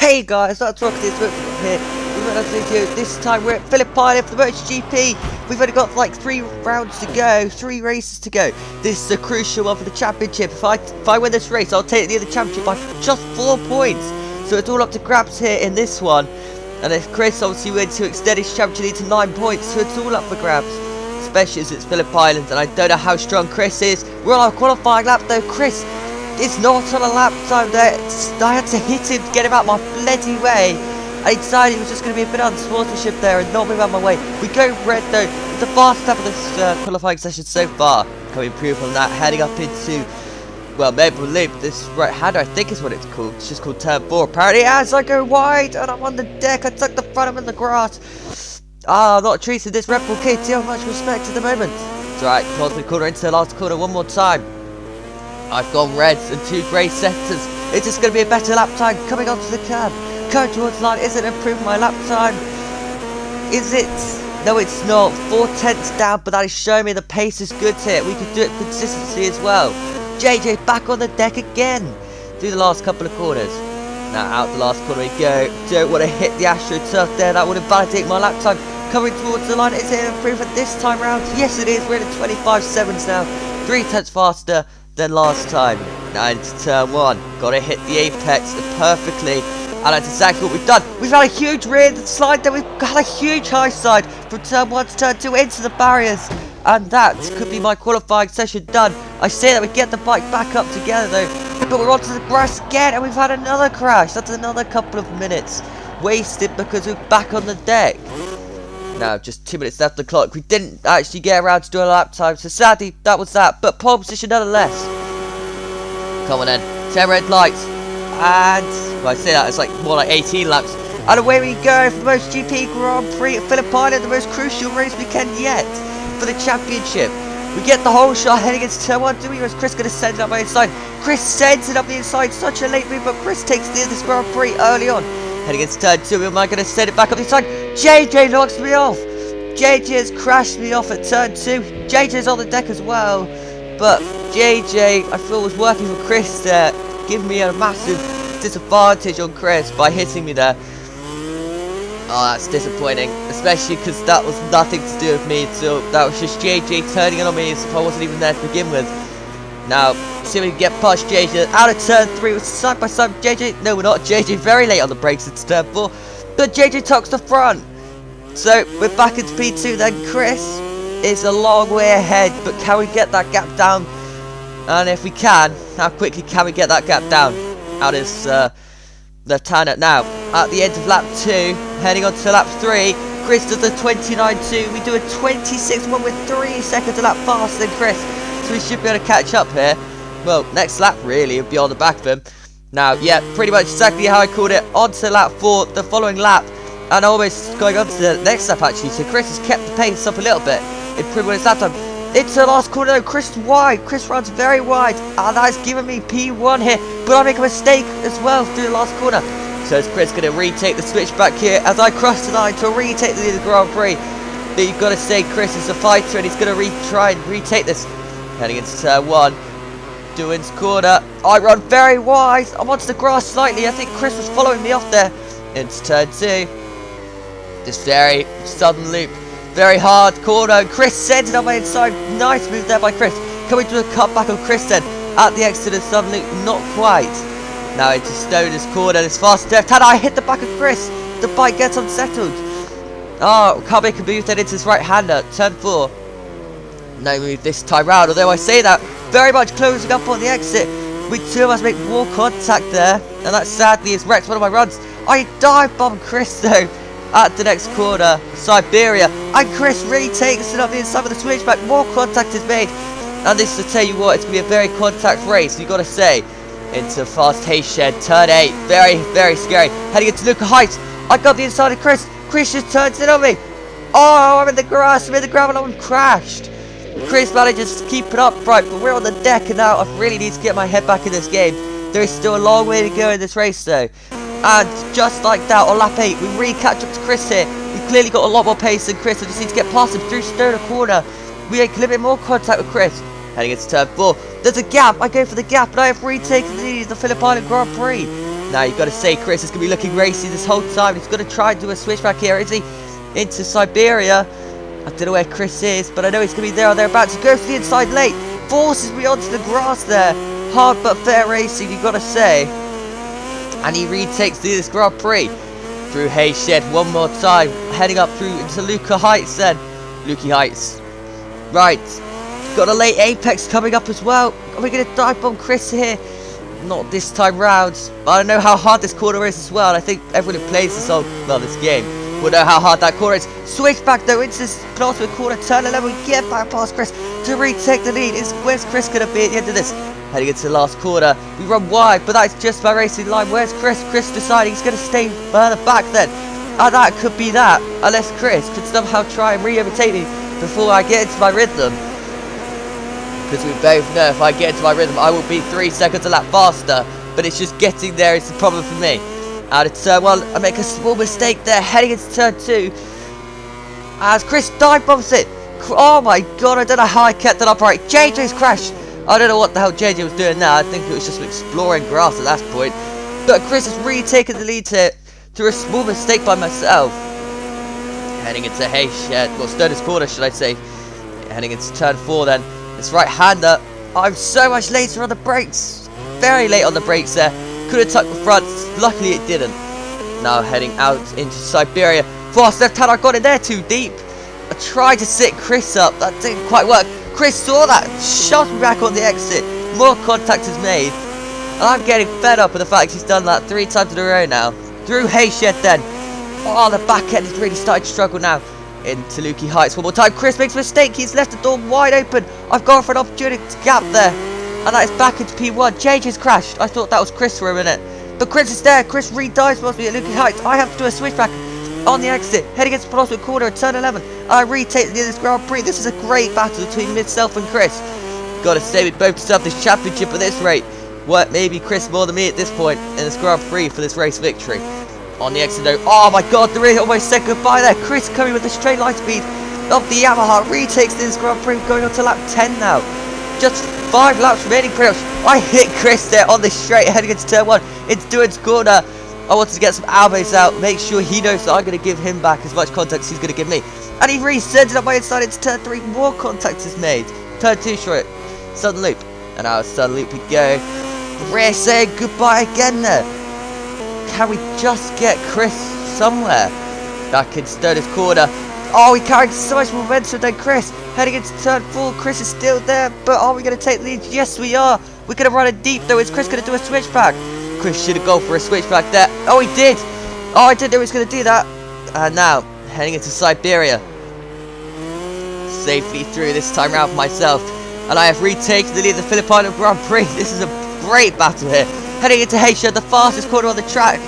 Hey guys, that's Rocket here. We've got another video. This time we're at Phillip Island for the MotoGP. We've only got like 3 rounds to go, 3 races to go. This is a crucial one for the championship. If I win this race, I'll take the other championship by just 4 points. So it's all up to grabs here in this one. And if Chris obviously wins to extend his championship lead to 9 points, so it's all up for grabs. Especially as it's Phillip Island, and I don't know how strong Chris is. We're on our qualifying lap though. Chris is not on a lap time there. I had to hit him to get him out my bloody way. I decided he was just going to be a bit unsportsmanship there and not move out my way. We go red though. It's the fastest lap of this qualifying session so far. Can we improve on that? Heading up into, well, Maple Loop. This right hander I think is what it's called. It's just called turn 4 apparently. As I go wide and I'm on the deck, I tuck the front, I'm in the grass. I'm not treating this Red Bull KT with much respect at the moment. It's alright, close the corner into the last corner one more time. I've gone reds and 2 grey sectors. It's just going to be a better lap time coming onto the curb. Going towards the line. Is it improving my lap time? Is it? No, it's not. 4 tenths down, but that is showing me the pace is good here. We can do it consistently as well. JJ back on the deck again. Do the last couple of corners. Now out the last corner we go. Don't want to hit the AstroTurf there. That would invalidate my lap time. Coming towards the line. Is it an improvement this time round? Yes, it is. We're in 25.7s now. 3 tenths faster than last time. Now into turn 1. Got to hit the apex perfectly. And that's exactly what we've done. We've had a huge rear slide there. We've got a huge high side from turn 1 to turn 2 into the barriers. And that could be my qualifying session done. I say that we get the bike back up together though. But we're onto the grass again and we've had another crash. That's another couple of minutes wasted because we're back on the deck. Now just 2 minutes left on the clock. We didn't actually get around to doing a lap time. So sadly that was that. But pole position nonetheless. Come on then. 10 red lights. And well, I say that it's like more like 18 laps. And away we go for the MotoGP Grand Prix at Phillip Island, the most crucial race weekend yet for the championship. We get the whole shot heading into turn 1, do we? Or is Chris going to send it up the inside? Chris sends it up the inside, such a late move, but Chris takes this Grand Prix early on. Heading into turn 2, am I going to send it back up the inside? JJ knocks me off. JJ has crashed me off at turn 2. JJ's on the deck as well. But JJ, I feel, was working for Chris there. Give me a massive disadvantage on Chris by hitting me there. Oh, that's disappointing, especially because that was nothing to do with me. So that was just JJ turning it on me as if I wasn't even there to begin with. Now, see if we can get past JJ out of turn 3 with side by side with JJ. No, we're not. JJ very late on the brakes into turn 4, but JJ tucks the front. So we're back into P2. Then Chris is a long way ahead, but can we get that gap down? And if we can, how quickly can we get that gap down? Out is left-hander. Now, at the end of lap 2, heading on to lap 3, Chris does a 29.2. We do a 26.1 with 3 seconds a lap faster than Chris. So we should be able to catch up here. Well, next lap really will be on the back of him. Now, yeah, pretty much exactly how I called it. On to lap 4, the following lap. And almost going on to the next lap actually. So Chris has kept the pace up a little bit. Improving his lap time. Into the last corner though, Chris wide. Chris runs very wide. And that has given me P1 here. But I make a mistake as well through the last corner. So is Chris going to retake the switchback here as I cross the line to retake the Grand Prix. But you've got to say Chris is a fighter and he's going to try and retake this. Heading into turn 1. Doing's corner. I run very wide. I'm onto the grass slightly. I think Chris was following me off there. Into turn 2. This very sudden loop. Very hard corner. Chris sends it on my inside. Nice move there by Chris. Coming to a cutback on Chris then. At the exit of sudden loop. Not quite. Now into Stoner's corner. This fast left hand. I hit the back of Chris. The bike gets unsettled. Oh, can't make a move then into his right hander. Turn 4. No move this time round. Although I say that, very much closing up on the exit. We 2 of us make more contact there. And that sadly has wrecked one of my runs. I dive bomb Chris though. At the next corner, Siberia, and Chris retakes it up the inside with the switchback. More contact is made, and this is to tell you what, it's going to be a very contact race, you got to say. Into fast haze shed, turn 8, very, very scary. Heading into Luca Heights, I got the inside of Chris. Chris just turns it on me. Oh, I'm in the grass, I'm in the gravel, I'm crashed. Chris manages to keep it upright, but we're on the deck, and now I really need to get my head back in this game. There is still a long way to go in this race though. And just like that, on lap 8, we re-catch up to Chris here. We've clearly got a lot more pace than Chris. I just need to get past him through Stoner corner. We make a little bit more contact with Chris. Heading into turn 4. There's a gap. I go for the gap, and I have retaken the Phillip Island Grand Prix. Now you've got to say Chris is going to be looking racy this whole time. He's going to try and do a switchback here, is he? Into Siberia. I don't know where Chris is, but I know he's going to be there or thereabouts. He goes to the inside lane. Forces me onto the grass there. Hard but fair racing, you've got to say. And he retakes this Grand Prix. Through Hayshed one more time. Heading up through into Luca Heights then. Lukey Heights. Right. Got a late apex coming up as well. Are we going to dive bomb Chris here? Not this time round. I don't know how hard this corner is as well. I think everyone who plays this game will know how hard that corner is. Switch back though into this penultimate corner. Turn 11. Get back past Chris to retake the lead. Where's Chris going to be at the end of this? Heading into the last corner. We run wide, but that's just my racing line. Where's Chris? Chris deciding he's going to stay further back then. And that could be that. Unless Chris could somehow try and re-overtake me before I get into my rhythm. Because we both know if I get into my rhythm, I will be 3 seconds a lap faster. But it's just getting there is the problem for me. Out of turn 1, I make a small mistake there. Heading into turn 2. As Chris dive bombs it. Oh my god, I don't know how I kept that upright. JJ's crashed. I don't know what the hell JJ was doing now. I think it was just exploring grass at that point. But Chris has really taken the lead here through a small mistake by myself. Heading into Hayshed, well, Stoner's corner, should I say. Heading into turn 4 then. This right-hander. I'm so much later on the brakes. Very late on the brakes there. Could have tucked the front. Luckily it didn't. Now heading out into Siberia. Fast left-hand, I got it there too deep. I tried to sit Chris up. That didn't quite work. Chris saw that. Shoved me back on the exit. More contact is made. And I'm getting fed up with the fact he's done that 3 times in a row now. Through Hayshed then. Oh, the back end has really started to struggle now. Into Lukey Heights one more time. Chris makes a mistake. He's left the door wide open. I've gone for an opportunity gap there. And that is back into P1. JJ's crashed. I thought that was Chris for a minute. But Chris is there. Chris re-dives past me at Lukey Heights. I have to do a switchback on the exit. Heading into the penultimate corner at turn 11. And I retake this Grand Prix. This is a great battle between myself and Chris. Gotta say, we both deserve this championship at this rate. What, maybe Chris more than me at this point in this Grand Prix for this race victory. On the exit though, oh my god, the really almost said goodbye there. Chris coming with the straight line speed of the Yamaha, retakes this Grand Prix, going on to lap 10 now. Just 5 laps remaining pretty much. I hit Chris there on the straight, heading into turn 1, into Duan's corner. I wanted to get some elbows out, make sure he knows that I'm going to give him back as much contact as he's going to give me. And he resends it up my inside into turn 3, more contact is made. Turn 2 short, sudden loop. And out of sudden loop we go. Rear saying goodbye again there. Can we just get Chris somewhere? Back in Stoner's corner. Oh, we carried so much momentum than Chris. Heading into turn 4, Chris is still there. But are we going to take the lead? Yes, we are. We're going to run it deep though. Is Chris going to do a switchback? Chris should have gone for a switchback there. Oh, he did. Oh, I didn't know he was going to do that. And now, heading into Siberia. Safely through this time round for myself. And I have retaken the lead of the Filipino Grand Prix. This is a great battle here. Heading into Hayshed, the fastest corner on the track.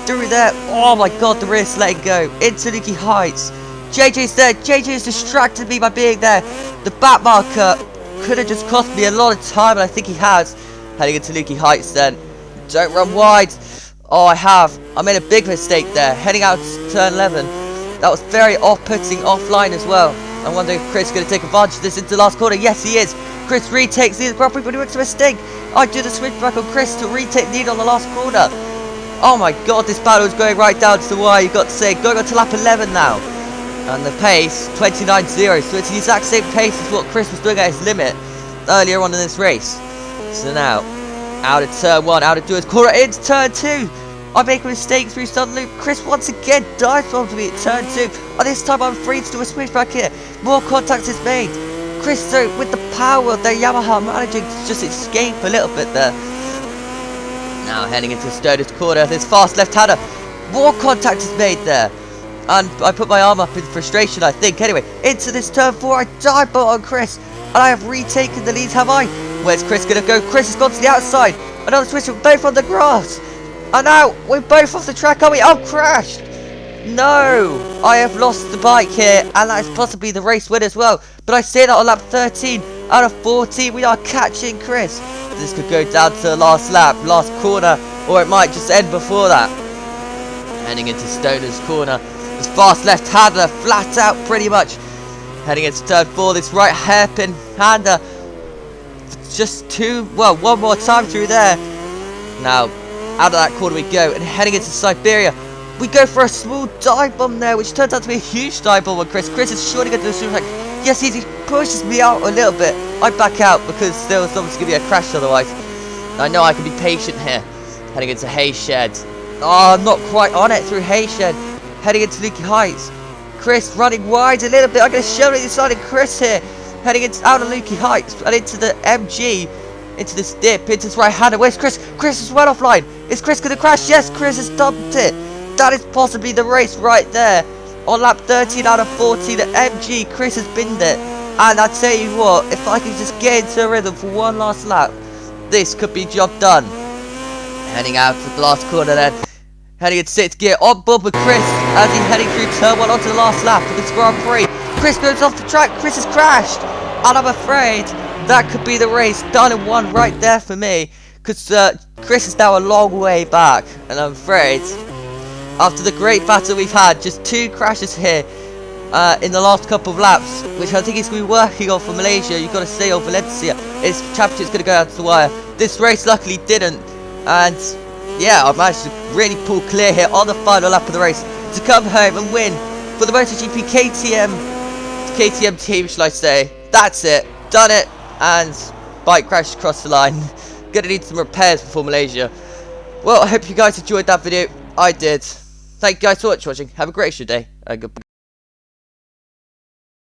Through there. Oh my god, the rear's letting go. Into Lukey Heights. JJ's there. JJ has distracted me by being there. The back marker could have just cost me a lot of time, and I think he has. Heading into Lukey Heights then. Don't run wide. Oh, I have. I made a big mistake there. Heading out to turn 11. That was very off-putting offline as well. I wonder if Chris is going to take advantage of this into the last corner. Yes, he is. Chris retakes the Grand Prix, but he makes a mistake. I do the switchback on Chris to retake the lead on the last corner. Oh my god, this battle is going right down to the wire, you've got to say. Going on to lap 11 now. And the pace, 29.0. So it's the exact same pace as what Chris was doing at his limit earlier on in this race. So now, out of turn 1, out of Duan's corner, into turn 2. I make a mistake through sudden loop. Chris once again dives bombs me at turn 2. And this time I'm free to do a switchback here. More contact is made. Chris though, with the power of their Yamaha, managing to just escape a little bit there. Now heading into Stoner's corner, this fast left-hander. More contact is made there. And I put my arm up in frustration, I think. Anyway, into this turn 4, I dive bomb on Chris. And I have retaken the lead, have I? Where's Chris going to go? Chris has gone to the outside. Another switch, we're both on the grass. And now, we're both off the track, are we? I've crashed. No, I have lost the bike here, and that is possibly the race win as well. But I say that on lap 13 out of 14, we are catching Chris. This could go down to the last lap, last corner, or it might just end before that. Heading into Stoner's corner, this fast left-hander, flat out pretty much. Heading into turn 4, this right hairpin hander. Just one more time through there. Now, Out of that corner we go, and heading into Siberia. We go for a small dive bomb there, which turns out to be a huge dive bomb on Chris. Chris is surely going to do a super attack. Yes, he pushes me out a little bit. I back out because there was obviously going to be a crash otherwise. I know I can be patient here. Heading into Hayshed. Oh, I'm not quite on it through Hayshed. Heading into Lukey Heights. Chris running wide a little bit. I'm going to show you the side of Chris here. Heading out of Lukey Heights and into the MG. Into this dip. Into this right-hander. Where's Chris? Chris is well offline. Is Chris going to crash? Yes, Chris has dumped it. That is possibly the race right there. On lap 13 out of 40, the MG, Chris has binned it. And I tell you what, if I can just get into a rhythm for one last lap, this could be job done. Heading out to the last corner then. Heading in 6th gear, on board with Chris as he's heading through turn 1 onto the last lap of this Grand Prix. Chris goes off the track, Chris has crashed. And I'm afraid that could be the race done in one right there for me. Because Chris is now a long way back. And I'm afraid, after the great battle we've had, just 2 crashes here in the last couple of laps, which I think he's going to be working on for Malaysia. You've got to say, on Valencia, his championship's going to go out to the wire. This race luckily didn't, and yeah, I managed to really pull clear here on the final lap of the race to come home and win for the MotoGP KTM team, shall I say. That's it, done it, and bike crashed across the line. Gonna need some repairs before Malaysia. Well, I hope you guys enjoyed that video. I did. Thank you guys so much for watching. Have a great day. Goodbye.